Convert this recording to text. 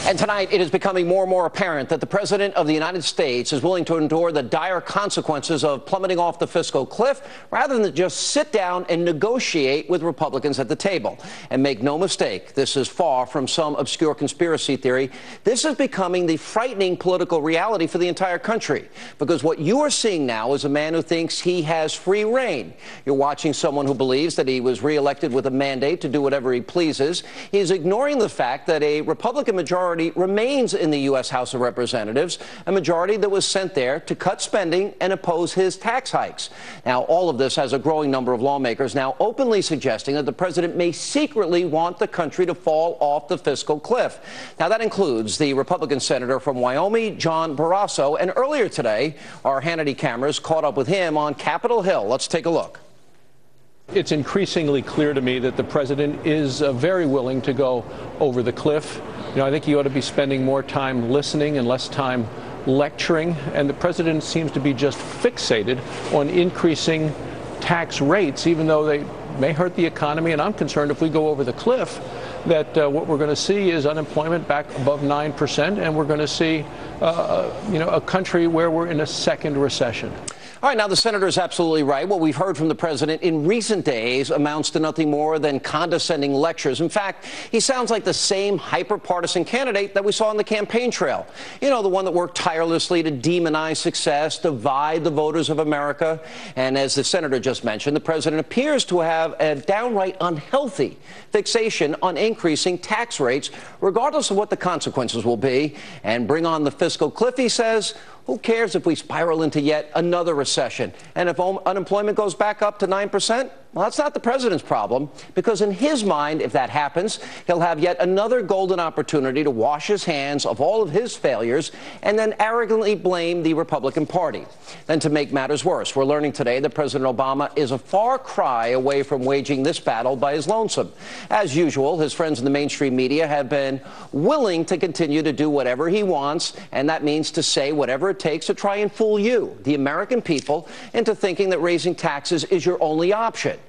And tonight, it is becoming more and more apparent that the President of the United States is willing to endure the dire consequences of plummeting off the fiscal cliff rather than just sit down and negotiate with Republicans at the table. And make no mistake, this is far from some obscure conspiracy theory. This is becoming the frightening political reality for the entire country. Because what you are seeing now is a man who thinks he has free reign. You're watching someone who believes that he was reelected with a mandate to do whatever he pleases. He is ignoring the fact that a Republican majority remains in the U.S. House of Representatives, a majority that was sent there to cut spending and oppose his tax hikes. Now, all of this has a growing number of lawmakers now openly suggesting that the president may secretly want the country to fall off the fiscal cliff. Now, that includes the Republican senator from Wyoming, John Barrasso, and earlier today, our Hannity cameras caught up with him on Capitol Hill. Let's take a look. It's increasingly clear to me that the president is very willing to go over the cliff. You know, I think he ought to be spending more time listening and less time lecturing. And the president seems to be just fixated on increasing tax rates, even though they may hurt the economy. And I'm concerned if we go over the cliff that what we're going to see is unemployment back above 9%, and we're going to see a country where we're in a second recession. All right, now the senator is absolutely right. What we've heard from the president in recent days amounts to nothing more than condescending lectures. In fact, he sounds like the same hyper-partisan candidate that we saw on the campaign trail. You know, the one that worked tirelessly to demonize success, divide the voters of America. And as the senator just mentioned, the president appears to have a downright unhealthy fixation on increasing tax rates, regardless of what the consequences will be. And bring on the fiscal cliff, he says. Who cares if we spiral into yet another recession? And if unemployment goes back up to 9%? Well, that's not the president's problem, because in his mind, if that happens, he'll have yet another golden opportunity to wash his hands of all of his failures and then arrogantly blame the Republican Party. Then to make matters worse, we're learning today that President Obama is a far cry away from waging this battle by his lonesome. As usual, his friends in the mainstream media have been willing to continue to do whatever he wants, and that means to say whatever it takes to try and fool you, the American people, into thinking that raising taxes is your only option.